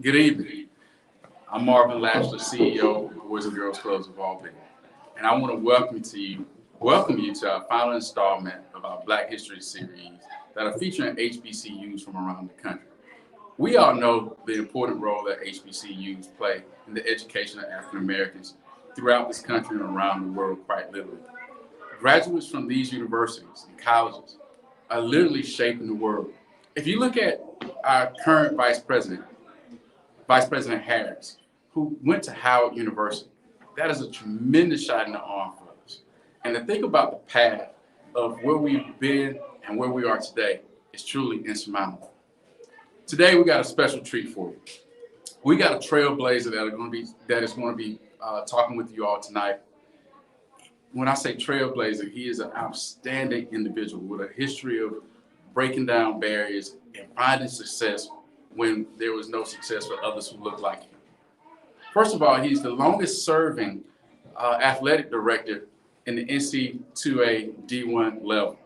Good evening. I'm Marvin Latchler, CEO of Boys and Girls Clubs of Albany, and I want to welcome you to our final installment of our Black History series that are featuring HBCUs from around the country. We all know the important role that HBCUs play in the education of African Americans throughout this country and around the world, quite literally. Graduates from these universities and colleges are literally shaping the world. If you look at our current Vice President Harris, who went to Howard University, that is a tremendous shot in the arm for us. And to think about the path of where we've been and where we are today is truly insurmountable. Today we got a special treat for you. We got a trailblazer that is going to be talking with you all tonight. When I say trailblazer, he is an outstanding individual with a history of breaking down barriers and finding success when there was no success for others who looked like him. First of all, he's the longest serving athletic director in the NC2A D1 level.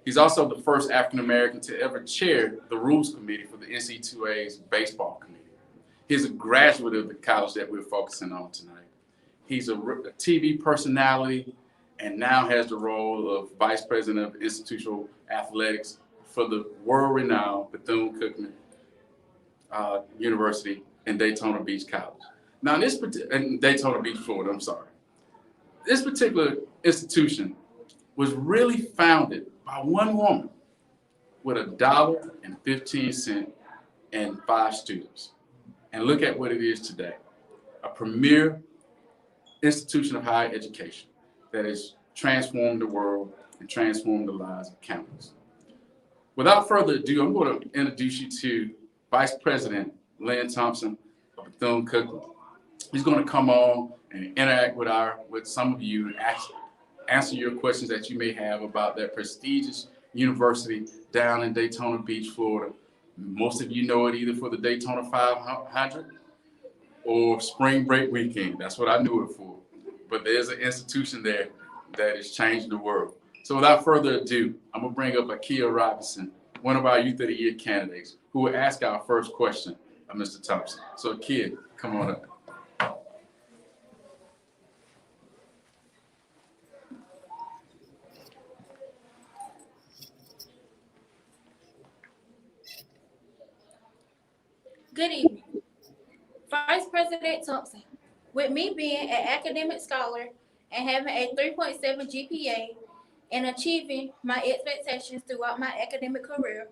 He's also the first African American to ever chair the rules committee for the NC2A's baseball committee. He's a graduate of the college that we're focusing on tonight. He's a TV personality and now has the role of vice president of institutional athletics for the world-renowned Bethune-Cookman University in Daytona Beach College. Now, in Daytona Beach, Florida, I'm sorry. This particular institution was really founded by one woman with $1.15 and 5 students. And look at what it is today, a premier institution of higher education that has transformed the world and transformed the lives of countless. Without further ado, I'm going to introduce you to Vice President Lynn Thompson of Bethune-Cookman. He's going to come on and interact with some of you and answer your questions that you may have about that prestigious university down in Daytona Beach, Florida. Most of you know it either for the Daytona 500 or spring break weekend. That's what I knew it for. But there's an institution there that is changing the world. So without further ado, I'm going to bring up Akia Robinson, one of our Youth of the Year candidates, who will ask our first question of Mr. Thompson. So Akia, come on up. Good evening. Vice President Thompson, with me being an academic scholar and having a 3.7 GPA and achieving my expectations throughout my academic career,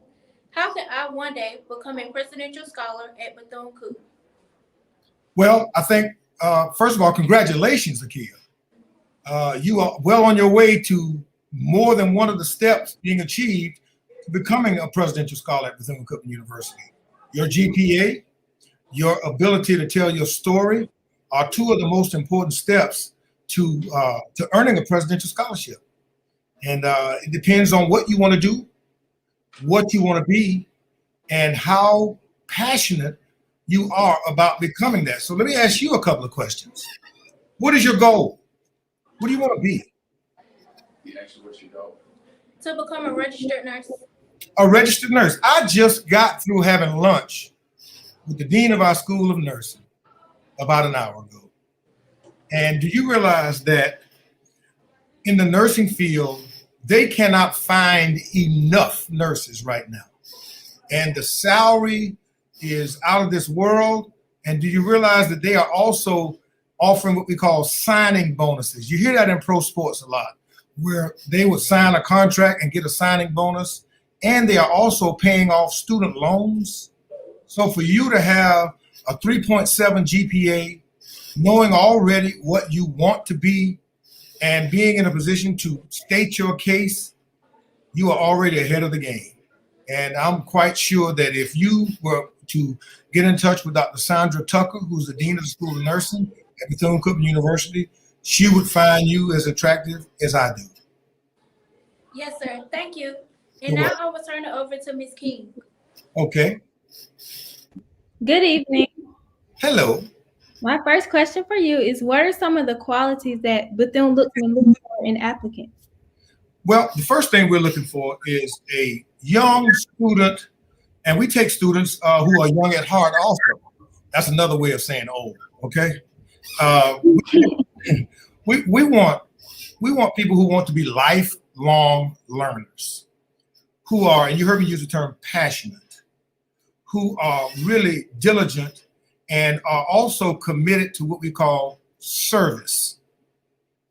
how can I one day become a presidential scholar at Bethune-Cookman? Well, I think, first of all, congratulations, Akia. You are well on your way to more than one of the steps being achieved to becoming a presidential scholar at Bethune-Cookman University. Your GPA, your ability to tell your story are two of the most important steps to earning a presidential scholarship. And it depends on what you want to do, what you want to be, and how passionate you are about becoming that. So let me ask you a couple of questions. What is your goal? What do you want to be? What's your goal? To become a registered nurse. A registered nurse. I just got through having lunch with the dean of our School of Nursing about an hour ago. And do you realize that in the nursing field, they cannot find enough nurses right now? And the salary is out of this world. And do you realize that they are also offering what we call signing bonuses? You hear that in pro sports a lot, where they would sign a contract and get a signing bonus. And they are also paying off student loans. So for you to have a 3.7 GPA, knowing already what you want to be and being in a position to state your case, you are already ahead of the game. And I'm quite sure that if you were to get in touch with Dr. Sandra Tucker, who's the Dean of the School of Nursing at Bethune-Cookman University, she would find you as attractive as I do. Yes, sir. Thank you. And now I will turn it over to Ms. King. Okay. Good evening. Hello. My first question for you is, what are some of the qualities that Bethune-Cookman looks for in applicants? Well, the first thing we're looking for is a young student, and we take students who are young at heart also. That's another way of saying old. Okay. We want people who want to be lifelong learners, who are, and you heard me use the term passionate, who are really diligent and are also committed to what we call service.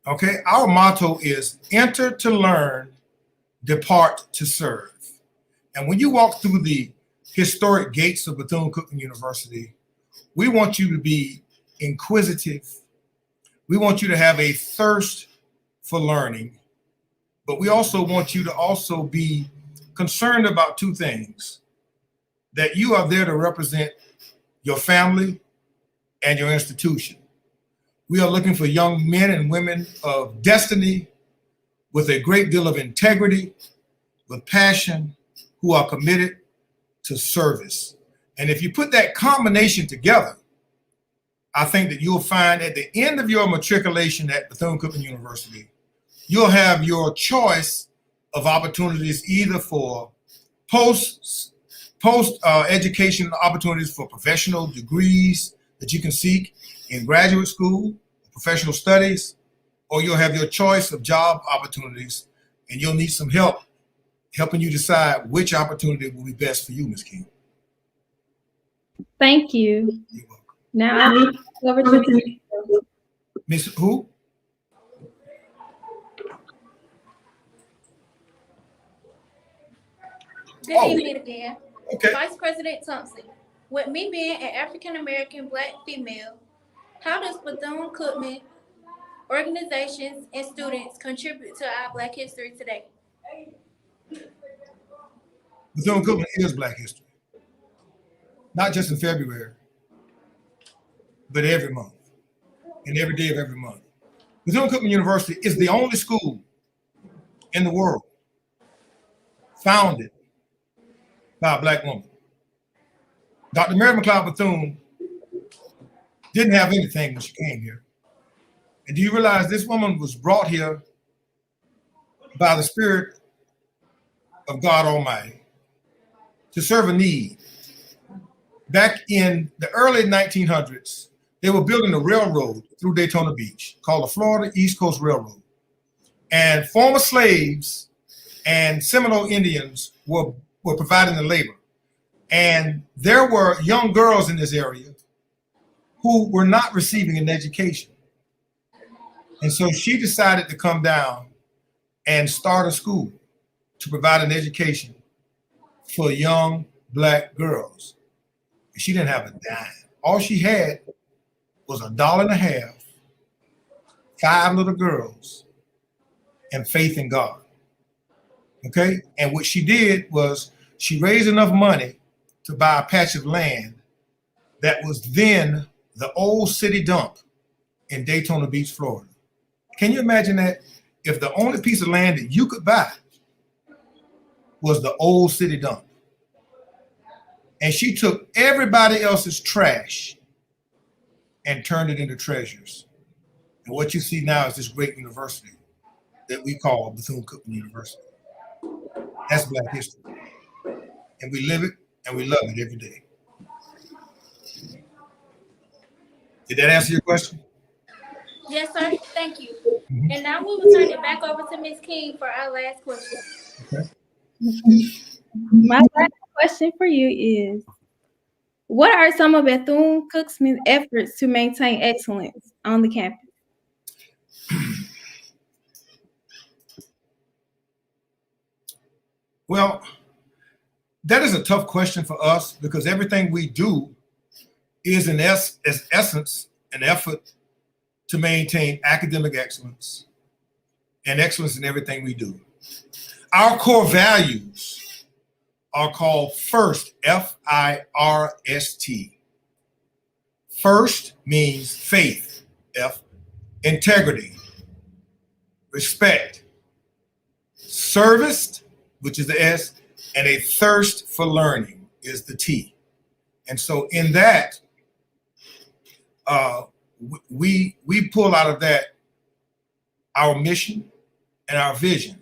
Okay, our motto is enter to learn, depart to serve. And when you walk through the historic gates of Bethune-Cookman University, we want you to be inquisitive. We want you to have a thirst for learning, but we also want you to also be concerned about two things: that you are there to represent your family and your institution. We are looking for young men and women of destiny with a great deal of integrity, with passion, who are committed to service. And if you put that combination together, I think that you'll find at the end of your matriculation at Bethune-Cookman University, you'll have your choice of opportunities either for post education opportunities for professional degrees that you can seek in graduate school, professional studies, or you'll have your choice of job opportunities, and you'll need some help helping you decide which opportunity will be best for you, Ms. King. Thank you. You're welcome. Now I need to go over to Ms. Who? Good evening again. Okay. Vice President Thompson, with me being an African-American Black female, how does Bethune-Cookman organizations and students contribute to our Black history today? Bethune-Cookman is Black history. Not just in February, but every month and every day of every month. Bethune-Cookman University is the only school in the world founded by a Black woman. Dr. Mary McLeod Bethune didn't have anything when she came here. And do you realize this woman was brought here by the Spirit of God Almighty to serve a need? Back in the early 1900s, they were building a railroad through Daytona Beach called the Florida East Coast Railroad. And former slaves and Seminole Indians were providing the labor. And there were young girls in this area who were not receiving an education. And so she decided to come down and start a school to provide an education for young Black girls. And she didn't have a dime. All she had was $1.50, 5 little girls, and faith in God. Okay? And what she did was she raised enough money to buy a patch of land that was then the old city dump in Daytona Beach, Florida. Can you imagine that? If the only piece of land that you could buy was the old city dump. And she took everybody else's trash and turned it into treasures. And what you see now is this great university that we call Bethune-Cookman University. That's Black history. And we live it and we love it every day. Did that answer your question? Yes, sir. Thank you. And now we will turn it back over to Ms. King for our last question. Okay. my last question for you is, what are some of Bethune-Cookman's efforts to maintain excellence on the campus? Well, that is a tough question for us because everything we do is in essence an effort to maintain academic excellence and excellence in everything we do. Our core values are called FIRST, F-I-R-S-T. First means faith, F, integrity, respect, service, which is the S, and a thirst for learning is the T. And so in that, we pull out of that our mission and our vision.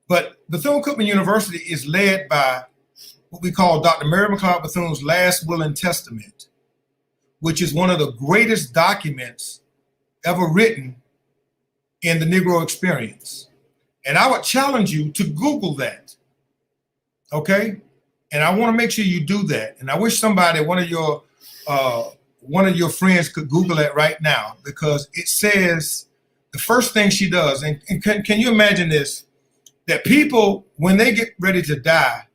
But Bethune-Cookman University is led by what we call Dr. Mary McLeod Bethune's last will and testament, which is one of the greatest documents ever written in the Negro experience. And I would challenge you to Google that, okay? And I want to make sure you do that. And I wish somebody, one of your friends could Google it right now, because it says the first thing she does, and can you imagine this, that people, when they get ready to die,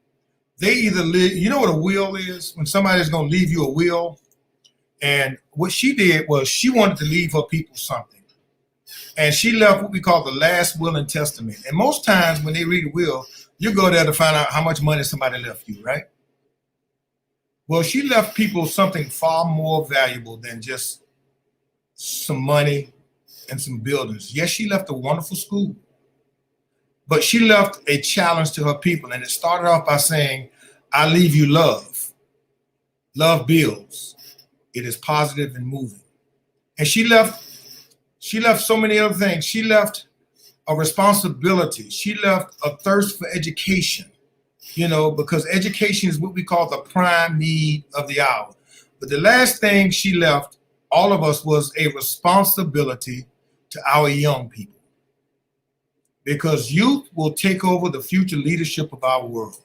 they either live, you know what a will is? When somebody's going to leave you a will. And what she did was she wanted to leave her people something. And she left what we call the last will and testament. And most times when they read a will, you go there to find out how much money somebody left you, right? Well, she left people something far more valuable than just some money and some buildings. Yes, she left a wonderful school, but she left a challenge to her people. And it started off by saying, I leave you love. Love builds. It is positive and moving. And she left so many other things. She left a responsibility. She left a thirst for education, you know, because education is what we call the prime need of the hour. But the last thing she left all of us was a responsibility to our young people, because youth will take over the future leadership of our world.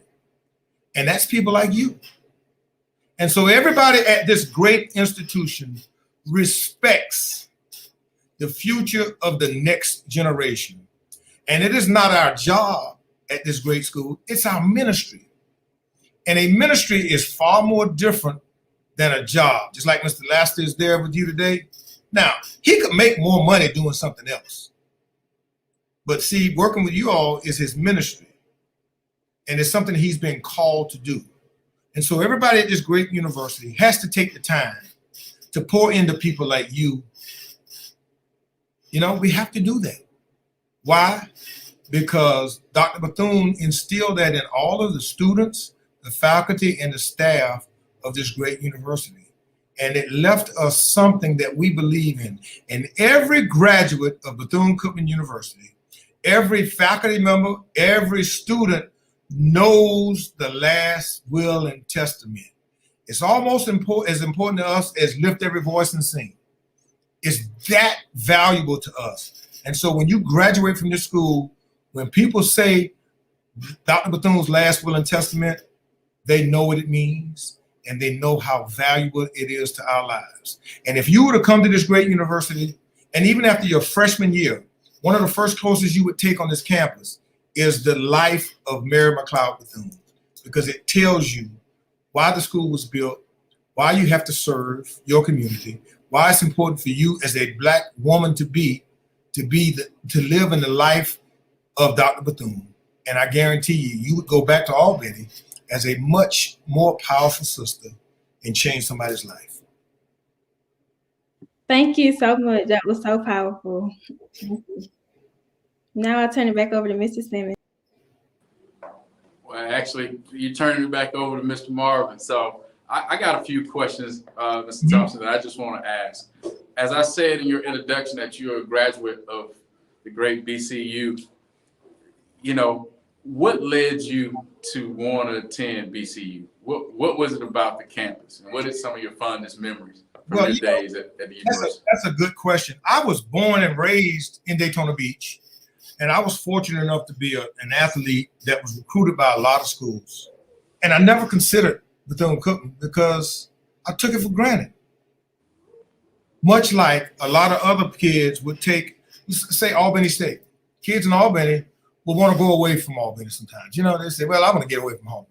And that's people like you. And so everybody at this great institution respects the future of the next generation. And it is not our job at this great school, it's our ministry. And a ministry is far more different than a job. Just like Mr. Laster is there with you today. Now, he could make more money doing something else. But see, working with you all is his ministry. And it's something he's been called to do. And so everybody at this great university has to take the time to pour into people like you. You know, we have to do that. Why? Because Dr. Bethune instilled that in all of the students, the faculty, and the staff of this great university. And it left us something that we believe in. And every graduate of Bethune-Cookman University, every faculty member, every student knows the last will and testament. It's almost as important to us as lift every voice and sing. It's that valuable to us. And so when you graduate from this school, when people say Dr. Bethune's last will and testament, they know what it means and they know how valuable it is to our lives. And if you were to come to this great university, and even after your freshman year, one of the first courses you would take on this campus is the life of Mary McLeod Bethune, because it tells you why the school was built, why you have to serve your community, why it's important for you as a Black woman to live in the life of Dr. Bethune. And I guarantee you would go back to Albany as a much more powerful sister and change somebody's life. Thank you so much. That was so powerful. Now I'll turn it back over to Mr. Simmons. Well, actually, you're turning it back over to Mr. Marvin. So I got a few questions, Mr. Thompson, that I just want to ask. As I said in your introduction that you're a graduate of the great BCU, you know, what led you to want to attend BCU? What was it about the campus? And what are some of your fondest memories from your days at the university? That's a good question. I was born and raised in Daytona Beach. And I was fortunate enough to be an athlete that was recruited by a lot of schools. And I never considered Bethune-Cookman because I took it for granted. Much like a lot of other kids would take, say, Albany State. Kids in Albany will want to go away from Albany sometimes. You know, they say, well, I want to get away from home.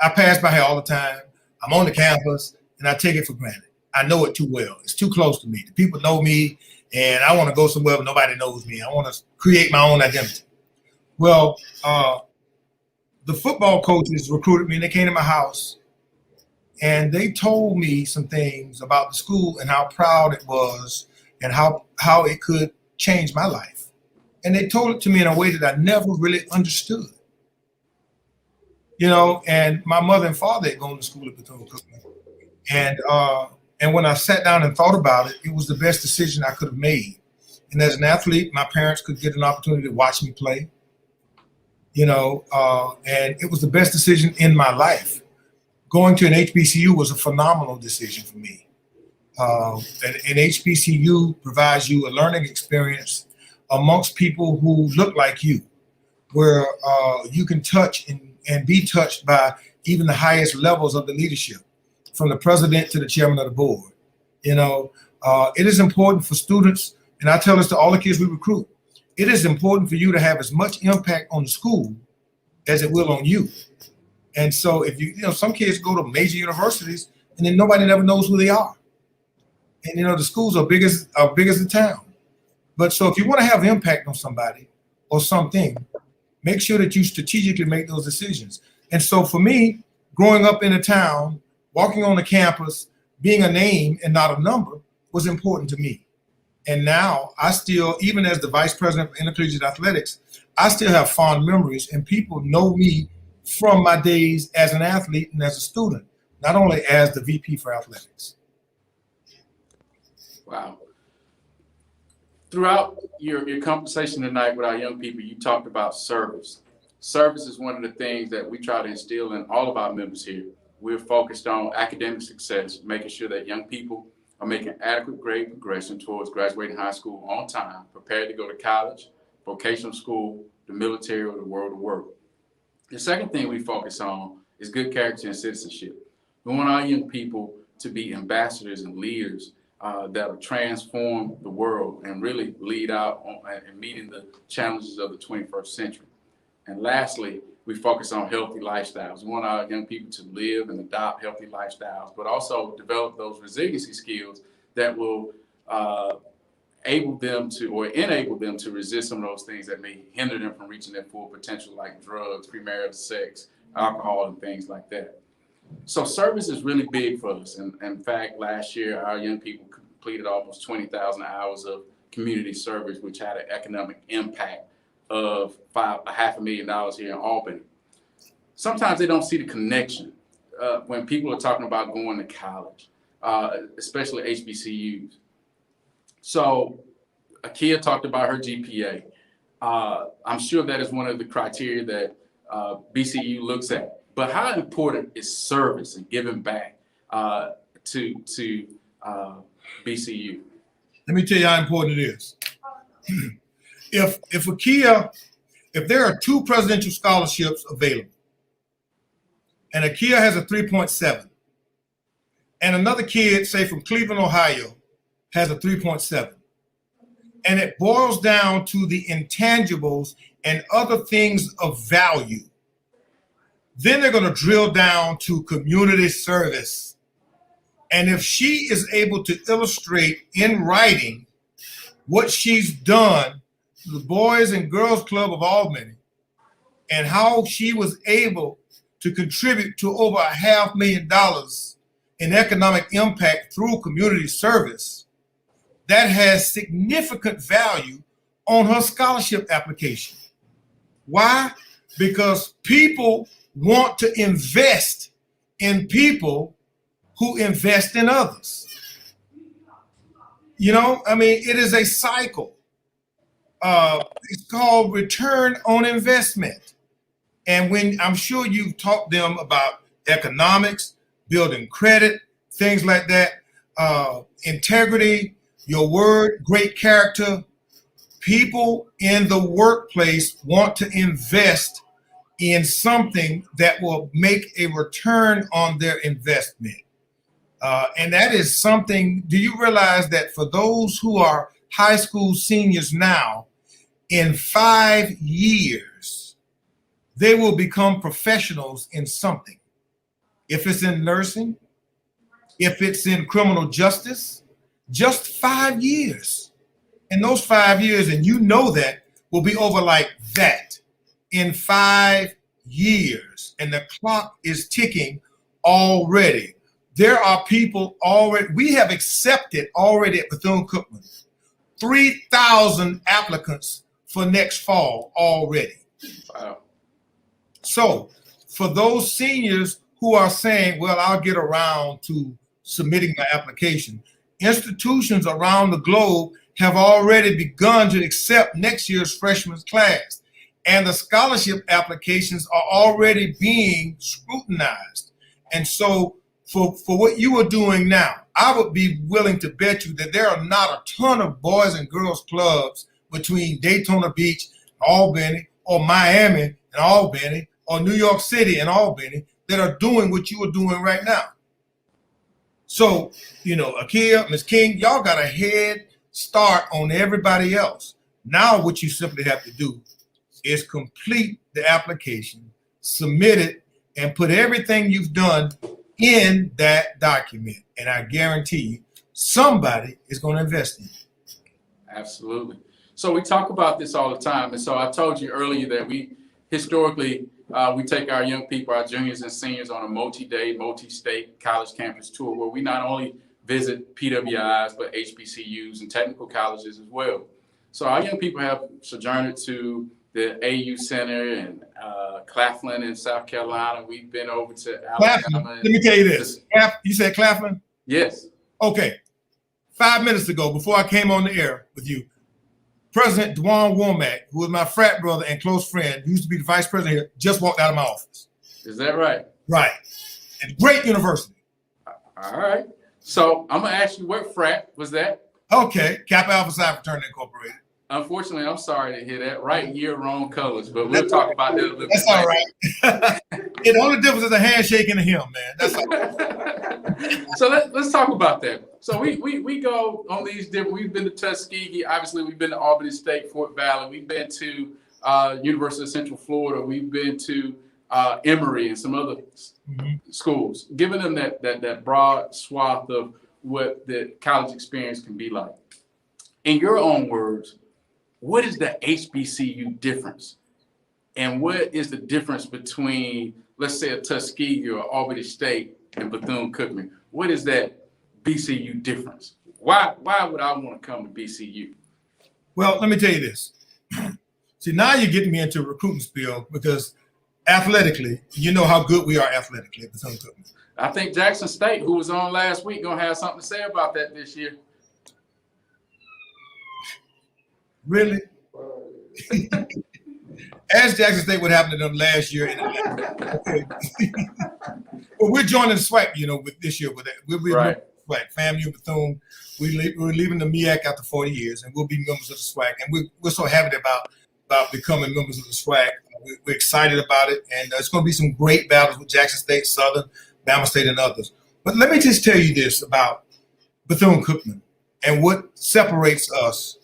I pass by here all the time. I'm on the campus, and I take it for granted. I know it too well. It's too close to me. The people know me, and I want to go somewhere where nobody knows me. I want to create my own identity. Well, the football coaches recruited me, and they came to my house, and they told me some things about the school and how proud it was and how it could change my life. And they told it to me in a way that I never really understood. You know, and my mother and father had gone to school at Bethune-Cookman. And when I sat down and thought about it, it was the best decision I could have made. And as an athlete, my parents could get an opportunity to watch me play, you know, and it was the best decision in my life. Going to an HBCU was a phenomenal decision for me. And HBCU provides you a learning experience amongst people who look like you, where you can touch and be touched by even the highest levels of the leadership, from the president to the chairman of the board. You know, it is important for students, and I tell this to all the kids we recruit, it is important for you to have as much impact on the school as it will on you. And so if you know, some kids go to major universities and then nobody never knows who they are. And you know, the schools are big as the town. But so if you want to have impact on somebody or something, make sure that you strategically make those decisions. And so for me, growing up in a town, walking on the campus, being a name and not a number was important to me. And now I still, even as the vice president of intercollegiate athletics, I still have fond memories, and people know me from my days as an athlete and as a student, not only as the VP for athletics. Wow. Throughout your conversation tonight with our young people, you talked about service. Service is one of the things that we try to instill in all of our members here. We're focused on academic success, making sure that young people are making adequate grade progression towards graduating high school on time, prepared to go to college, vocational school, the military, or the world of work. The second thing we focus on is good character and citizenship. We want our young people to be ambassadors and leaders that will transform the world and really lead out in meeting the challenges of the 21st century. And lastly, we focus on healthy lifestyles. We want our young people to live and adopt healthy lifestyles, but also develop those resiliency skills that will enable them to resist some of those things that may hinder them from reaching their full potential, like drugs, premarital sex, alcohol, and things like that. So service is really big for us. And in fact, last year, our young people completed almost 20,000 hours of community service, which had an economic impact of $500,000 here in Albany. Sometimes they don't see the connection when people are talking about going to college, especially HBCUs. So Akia talked about her GPA. I'm sure that is one of the criteria that BCU looks at. But how important is service and giving back to BCU? Let me tell you how important it is. If there are 2 presidential scholarships available, and Akia has a 3.7, and another kid, say from Cleveland, Ohio, has a 3.7, and it boils down to the intangibles and other things of value, then they're going to drill down to community service. And if she is able to illustrate in writing what she's done to the Boys and Girls Club of Albany and how she was able to contribute to over $500,000 in economic impact through community service, that has significant value on her scholarship application. Why? Because people want to invest in people who invest in others. You know, I mean, it is a cycle. It's called return on investment. And when I'm sure you've taught them about economics, building credit, things like that, integrity, your word, great character, people in the workplace want to invest in something that will make a return on their investment. And that is something, do you realize that for those who are high school seniors now, in 5 years, they will become professionals in something. If it's in nursing, if it's in criminal justice, just 5 years. And those 5 years, and you know that, will be over like that in 5 years. And the clock is ticking already. There are people already, we have accepted already at Bethune-Cookman 3,000 applicants for next fall already. Wow. So for those seniors who are saying, well, I'll get around to submitting my application, institutions around the globe have already begun to accept next year's freshman class. And the scholarship applications are already being scrutinized. And so for what you are doing now, I would be willing to bet you that there are not a ton of boys and girls clubs between Daytona Beach, Albany, or Miami and Albany, or New York City and Albany that are doing what you are doing right now. So, Akia, Ms. King, y'all got a head start on everybody else. Now what you simply have to do is complete the application, submit it, and put everything you've done in that document. And I guarantee you, somebody is going to invest in it. Absolutely. So we talk about this all the time. And so I told you earlier that we historically, we take our young people, our juniors and seniors, on a multi-day, multi-state college campus tour where we not only visit PWIs, but HBCUs and technical colleges as well. So our young people have sojourned to the AU Center and Claflin in South Carolina. We've been over to Alabama. Let me tell you this. You said Claflin? Yes. Okay. 5 minutes ago, before I came on the air with you, President Dwan Womack, who was my frat brother and close friend, who used to be the vice president here, just walked out of my office. Is that right? Right. And great university. All right. So I'm going to ask you, what frat was that? Okay. Kappa Alpha Psi Fraternity Incorporated. Unfortunately, I'm sorry to hear that. Right year, wrong colors, but we'll talk about that a little bit. That's all right. The only difference is a handshake and a hymn, man. That's all right. So let's talk about that. So we go on these different. We've been to Tuskegee. Obviously, we've been to Albany State, Fort Valley. We've been to University of Central Florida. We've been to Emory and some other schools, giving them that broad swath of what the college experience can be like. In your own words, what is the HBCU difference? And what is the difference between, let's say, a Tuskegee or Albany State and Bethune-Cookman? What is that BCU difference? Why would I want to come to BCU? Well, let me tell you this. See, now you're getting me into a recruiting spiel because athletically, you know how good we are athletically at Bethune-Cookman. I think Jackson State, who was on last week, going to have something to say about that this year. Really? Ask Jackson State what happened to them last year. Okay. Well, we're joining the SWAC, with this year. With that, we'll be right. SWAC, FAMU, Bethune. We're leaving the MEAC after 40 years, and we'll be members of the SWAC. And we're so happy about becoming members of the SWAC. We're excited about it, and it's going to be some great battles with Jackson State, Southern, Bama State, and others. But let me just tell you this about Bethune-Cookman and what separates us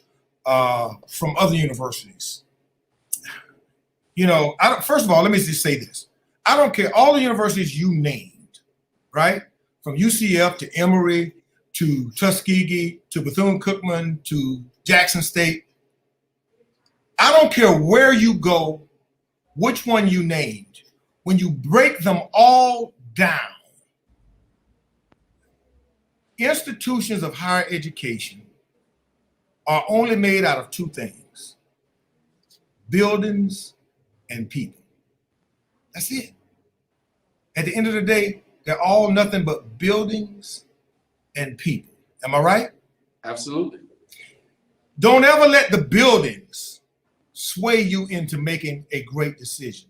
from other universities. First of all, let me just say this. I don't care, all the universities you named, right? From UCF to Emory to Tuskegee to Bethune-Cookman to Jackson State. I don't care where you go, which one you named. When you break them all down, institutions of higher education are only made out of two things: buildings and people. That's it. At the end of the day, they're all nothing but buildings and people. Am I right? Absolutely. Don't ever let the buildings sway you into making a great decision.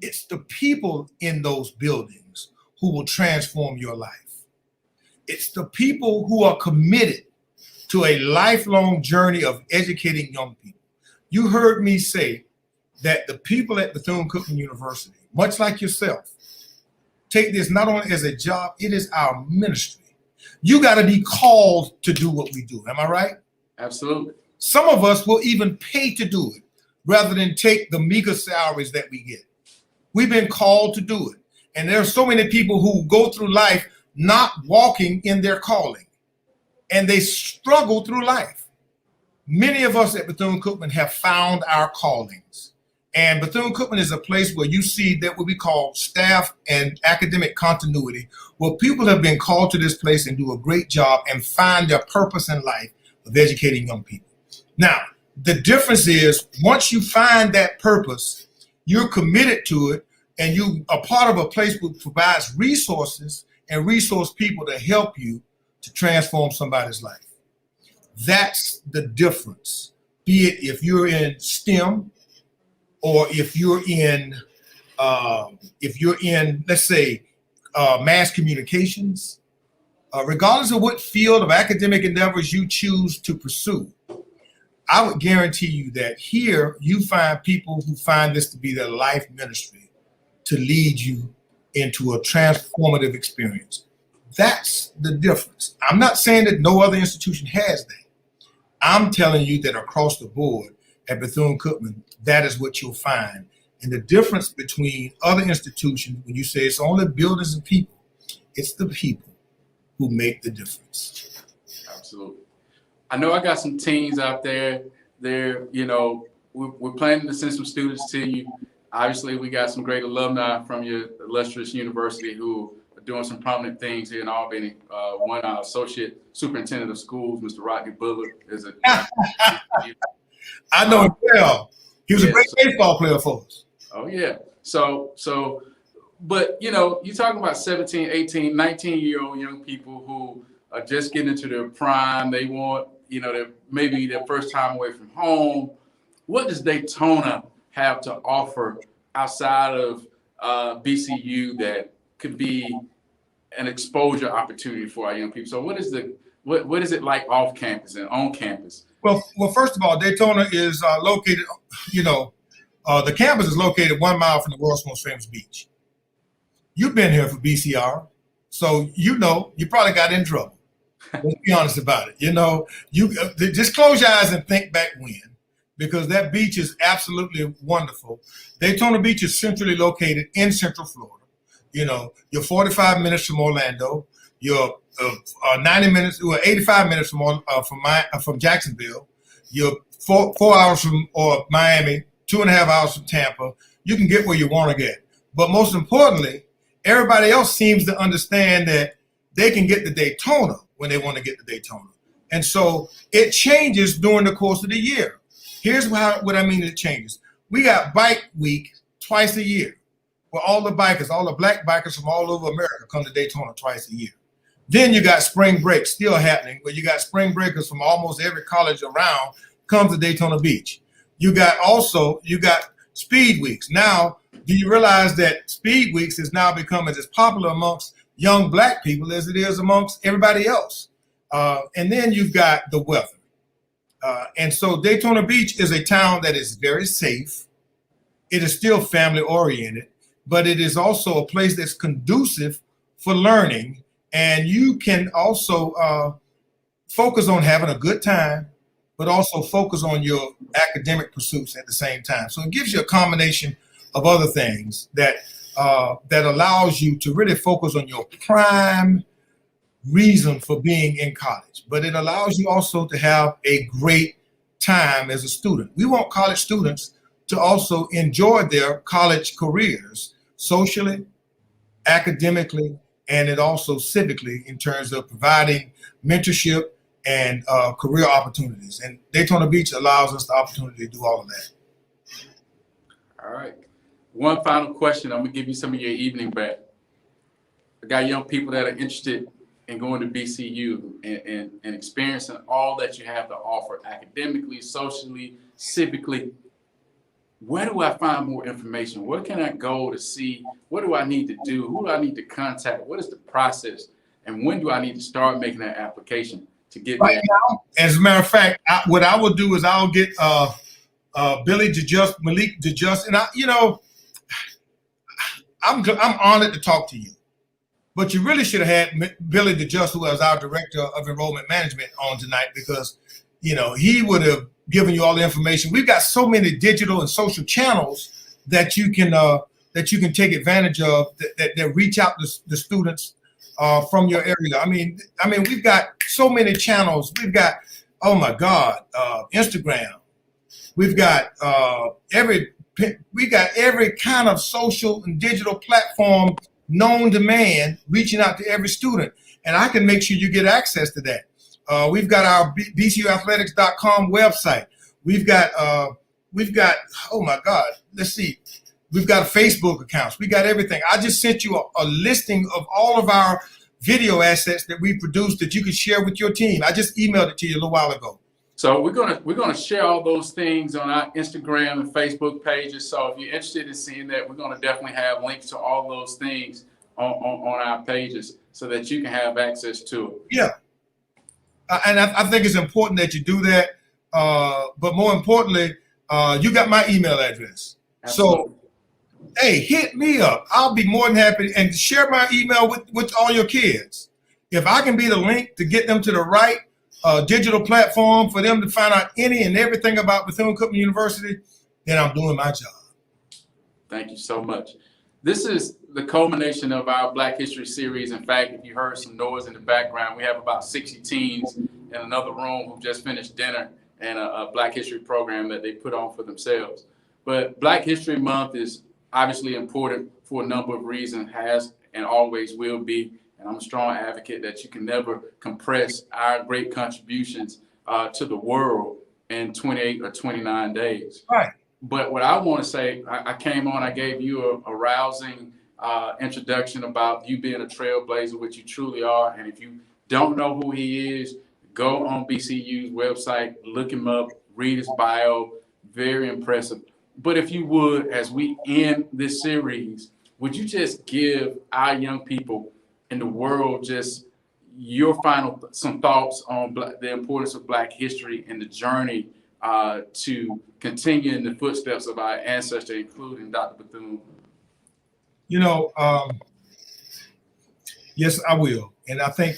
It's the people in those buildings who will transform your life. It's the people who are committed to a lifelong journey of educating young people. You heard me say that the people at Bethune-Cookman University, much like yourself, take this not only as a job, it is our ministry. You got to be called to do what we do. Am I right? Absolutely. Some of us will even pay to do it rather than take the meager salaries that we get. We've been called to do it. And there are so many people who go through life not walking in their calling, and they struggle through life. Many of us at Bethune-Cookman have found our callings. And Bethune-Cookman is a place where you see that what we call staff and academic continuity, where people have been called to this place and do a great job and find their purpose in life of educating young people. Now, the difference is once you find that purpose, you're committed to it, and you are part of a place that provides resources and resource people to help you to transform somebody's life. That's the difference. Be it if you're in STEM or if you're in, let's say, mass communications, regardless of what field of academic endeavors you choose to pursue, I would guarantee you that here you find people who find this to be their life ministry to lead you into a transformative experience. That's the difference. I'm not saying that no other institution has that. I'm telling you that across the board at Bethune-Cookman, that is what you'll find. And the difference between other institutions, when you say it's only buildings and people, it's the people who make the difference. Absolutely. I know I got some teens out there. They're, we're planning to send some students to you. Obviously, we got some great alumni from your illustrious university who are doing some prominent things here in Albany. One, our associate superintendent of schools, Mr. Rodney Bullard, is a. I know him well. He was a great baseball player for us. Oh, yeah. But, you're talking about 17, 18, 19-year-old young people who are just getting into their prime. They want, maybe their first time away from home. What does Daytona have to offer outside of BCU that could be an exposure opportunity for our young people? So what is it like off campus and on campus? Well, first of all, Daytona is located, the campus is located 1 mile from the world's most famous beach. You've been here for BCR, so you probably got in trouble. Let's be honest about it. You just close your eyes and think back when, because that beach is absolutely wonderful. Daytona Beach is centrally located in Central Florida. You're 45 minutes from Orlando. You're 85 minutes from Jacksonville. You're 4 hours from Miami, 2.5 hours from Tampa. You can get where you want to get. But most importantly, everybody else seems to understand that they can get to Daytona when they want to get to Daytona. And so it changes during the course of the year. Here's what I mean it changes. We got Bike Week twice a year, where all the black bikers from all over America come to Daytona twice a year. Then you got spring break still happening, where you got spring breakers from almost every college around come to Daytona Beach. You got Speed Weeks. Now, do you realize that Speed Weeks is now becoming as popular amongst young black people as it is amongst everybody else? And then you've got the weather. And so Daytona Beach is a town that is very safe. It is still family oriented, but it is also a place that's conducive for learning. And you can also focus on having a good time, but also focus on your academic pursuits at the same time. So it gives you a combination of other things that allows you to really focus on your prime reason for being in college. But it allows you also to have a great time as a student. We want college students to also enjoy their college careers socially, academically, and it also civically in terms of providing mentorship and career opportunities. And Daytona Beach allows us the opportunity to do all of that. All right. One final question. I'm going to give you some of your evening back. I got young people that are interested in going to BCU and experiencing all that you have to offer academically, socially, civically. Where do I find more information? Where can I go to see? What do I need to do? Who do I need to contact? What is the process? And when do I need to start making that application to get right there? Now, as a matter of fact, what I will do is I'll get Billy DeJust, Malik DeJust, and I'm honored to talk to you. But you really should have had Billy DeJust, who is our director of enrollment management, on tonight, because he would have given you all the information. We've got so many digital and social channels that you can take advantage of that reach out to the students from your area. I mean, we've got so many channels. We've got, oh my God, Instagram. We've got every kind of social and digital platform known to man, reaching out to every student, and I can make sure you get access to that. We've got our bcuathletics.com website. We've got, oh my God, let's see. We've got Facebook accounts. We got everything. I just sent you a listing of all of our video assets that we produced that you can share with your team. I just emailed it to you a little while ago. So we're gonna share all those things on our Instagram and Facebook pages. So if you're interested in seeing that, we're gonna definitely have links to all those things on our pages so that you can have access to it. Yeah. And I think it's important that you do that. But more importantly, you got my email address. Absolutely. So, hey, hit me up. I'll be more than happy, and share my email with all your kids. If I can be the link to get them to the right digital platform for them to find out any and everything about Bethune-Cookman University, then I'm doing my job. Thank you so much. This is the culmination of our Black History series. In fact, if you heard some noise in the background, we have about 60 teens in another room who just finished dinner and a Black History program that they put on for themselves. But Black History Month is obviously important for a number of reasons, has and always will be. And I'm a strong advocate that you can never compress our great contributions to the world in 28 or 29 days. Right. But what I want to say, I came on, I gave you a rousing introduction about you being a trailblazer, which you truly are. And if you don't know who he is, go on BCU's website, look him up, read his bio, very impressive. But if you would, as we end this series, would you just give our young people in the world just your some thoughts on the importance of Black history and the journey to continue in the footsteps of our ancestors, including Dr. Bethune? Yes, I will. And I think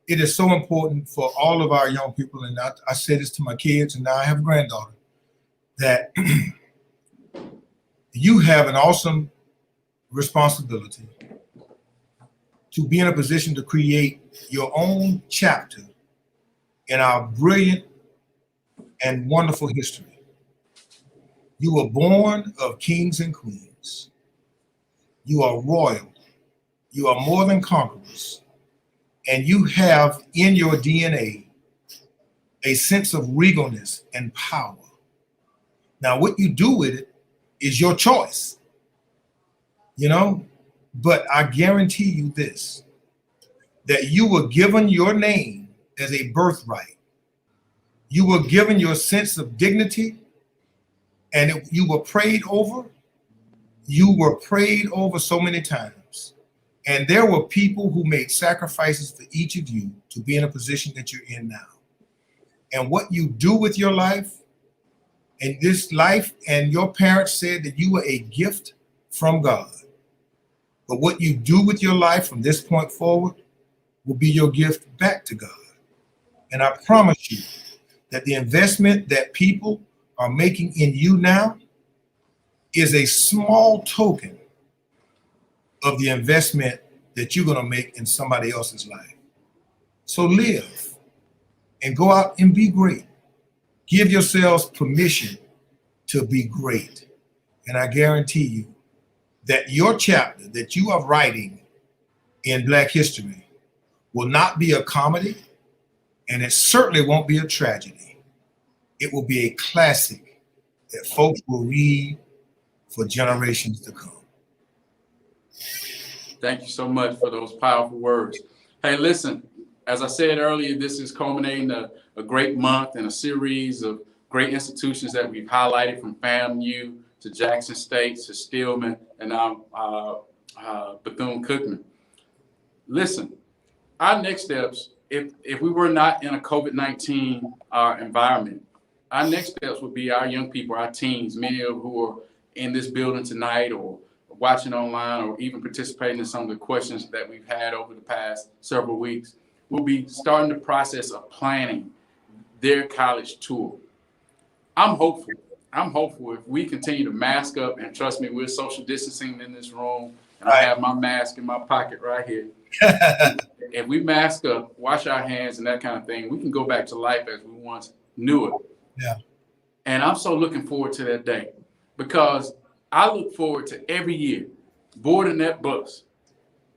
it is so important for all of our young people, and I say this to my kids, and now I have a granddaughter, that you have an awesome responsibility to be in a position to create your own chapter in our brilliant and wonderful history. You were born of kings and queens. You are royal. You are more than conquerors. And you have in your DNA a sense of regalness and power. Now, what you do with it is your choice, but I guarantee you this, that you were given your name as a birthright. You were given your sense of dignity, and you were prayed over. You were prayed over so many times. And there were people who made sacrifices for each of you to be in a position that you're in now. And what you do with your life, and this life, and your parents said that you were a gift from God. But what you do with your life from this point forward will be your gift back to God. And I promise you that the investment that people are making in you now is a small token of the investment that you're going to make in somebody else's life. So live and go out and be great. Give yourselves permission to be great. And I guarantee you that your chapter that you are writing in Black history will not be a comedy, and it certainly won't be a tragedy. It will be a classic that folks will read for generations to come. Thank you so much for those powerful words. Hey, listen, as I said earlier, this is culminating a great month and a series of great institutions that we've highlighted, from FAMU to Jackson State to Stillman and now Bethune-Cookman. Listen, our next steps, if we were not in a COVID-19 environment, our next steps would be our young people, our teens, many of who are in this building tonight or watching online or even participating in some of the questions that we've had over the past several weeks. We'll be starting the process of planning their college tour. I'm hopeful if we continue to mask up, and trust me, we're social distancing in this room, and I have my mask in my pocket right here. If we mask up, wash our hands and that kind of thing, we can go back to life as we once knew it. Yeah. And I'm so looking forward to that day, because I look forward to every year boarding that bus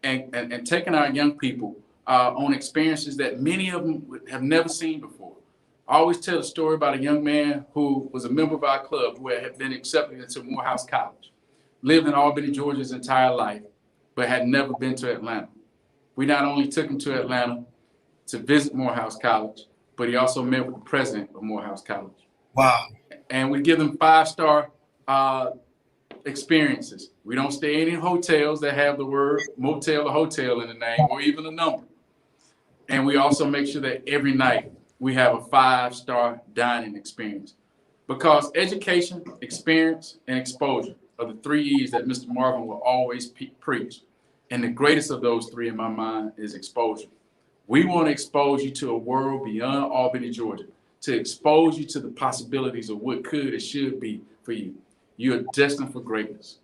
and taking our young people on experiences that many of them have never seen before. I always tell a story about a young man who was a member of our club who had been accepted into Morehouse College, lived in Albany, Georgia his entire life, but had never been to Atlanta. We not only took him to Atlanta to visit Morehouse College, but he also met with the president of Morehouse College. Wow. And we give them 5-star experiences. We don't stay in hotels that have the word motel or hotel in the name or even a number. And we also make sure that every night we have a 5-star dining experience. Because education, experience, and exposure are the 3 E's that Mr. Marvin will always preach. And the greatest of those 3 in my mind is exposure. We want to expose you to a world beyond Albany, Georgia, to expose you to the possibilities of what could and should be for you. You are destined for greatness.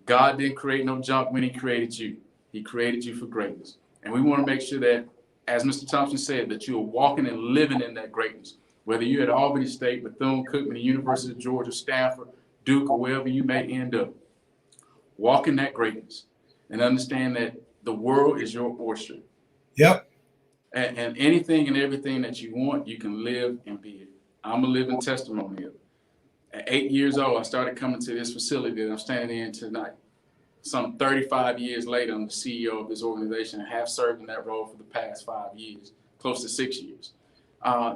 God didn't create no junk when he created you. He created you for greatness. And we want to make sure that, as Mr. Thompson said, that you are walking and living in that greatness. Whether you're at Albany State, Bethune-Cookman, the University of Georgia, Stanford, Duke, or wherever you may end up, walk in that greatness and understand that the world is your orchard. Yep. And anything and everything that you want, you can live and be it. I'm a living testimony of it. At 8 years old, I started coming to this facility that I'm standing in tonight. Some 35 years later, I'm the CEO of this organization and have served in that role for the past 5 years, close to 6 years.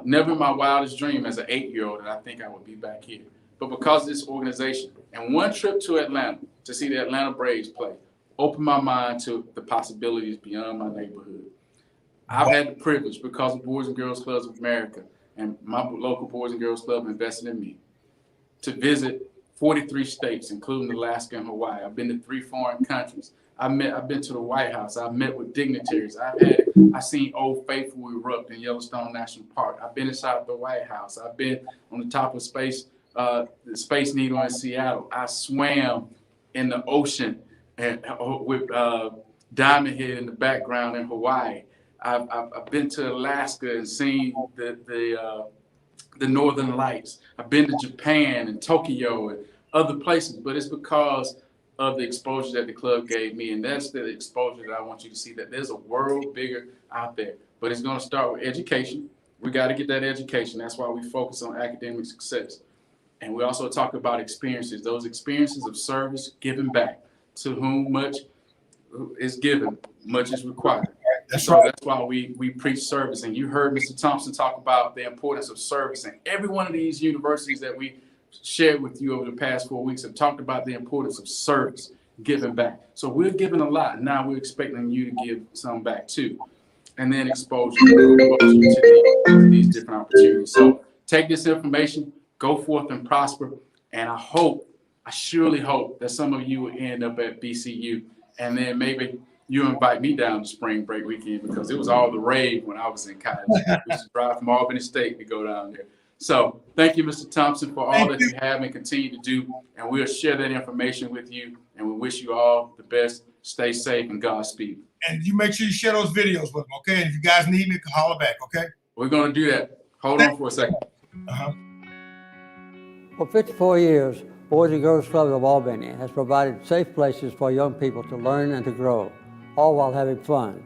Never in my wildest dream as an 8-year-old that I think I would be back here. But because of this organization and one trip to Atlanta to see the Atlanta Braves play, opened my mind to the possibilities beyond my neighborhood. I've had the privilege, because of Boys and Girls Clubs of America and my local Boys and Girls Club invested in me, to visit 43 states, including Alaska and Hawaii. I've been to 3 foreign countries. I've been to the White House. I've met with dignitaries. I've seen Old Faithful erupt in Yellowstone National Park. I've been inside the White House. I've been on the top of the Space Needle in Seattle. I swam in the ocean and with Diamond Head in the background in Hawaii. I've been to Alaska and seen the Northern Lights. I've been to Japan and Tokyo and other places, but it's because of the exposure that the club gave me. And that's the exposure that I want you to see, that there's a world bigger out there. But it's going to start with education. We got to get that education. That's why we focus on academic success. And we also talk about experiences, those experiences of service, giving back. To whom much is given, much is required. That's so right. That's why we preach service. And you heard Mr. Thompson talk about the importance of service. And every one of these universities that we shared with you over the past 4 weeks have talked about the importance of service, giving back. So we're giving a lot. Now we're expecting you to give some back too. And then exposure to these different opportunities. So take this information, go forth and prosper. And I surely hope that some of you will end up at BCU. And then maybe you invite me down to spring break weekend, because it was all the rave when I was in college. We used to drive from Albany State to go down there. So thank you, Mr. Thompson, for all that you have and continue to do. And we'll share that information with you. And we wish you all the best. Stay safe and Godspeed. And you make sure you share those videos with them, okay? And if you guys need me, holler back, okay? We're going to do that. Hold on for a second. For 54 years, Boys and Girls Clubs of Albany has provided safe places for young people to learn and to grow, all while having fun.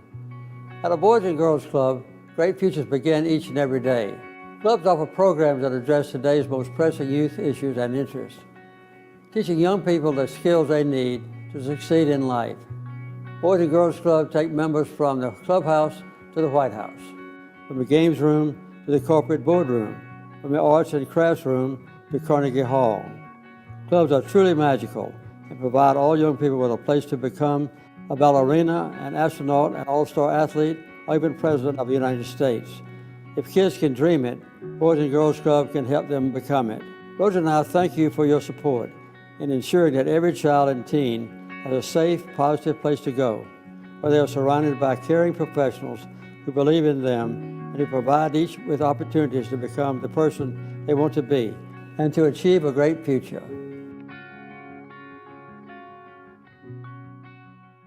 At a Boys and Girls Club, great futures begin each and every day. Clubs offer programs that address today's most pressing youth issues and interests, teaching young people the skills they need to succeed in life. Boys and Girls Club take members from the clubhouse to the White House, from the games room to the corporate boardroom, from the arts and crafts room to Carnegie Hall. Clubs are truly magical and provide all young people with a place to become a ballerina, an astronaut, an all-star athlete, or even president of the United States. If kids can dream it, Boys and Girls Club can help them become it. Rosa and I thank you for your support in ensuring that every child and teen has a safe, positive place to go, where they are surrounded by caring professionals who believe in them and who provide each with opportunities to become the person they want to be and to achieve a great future.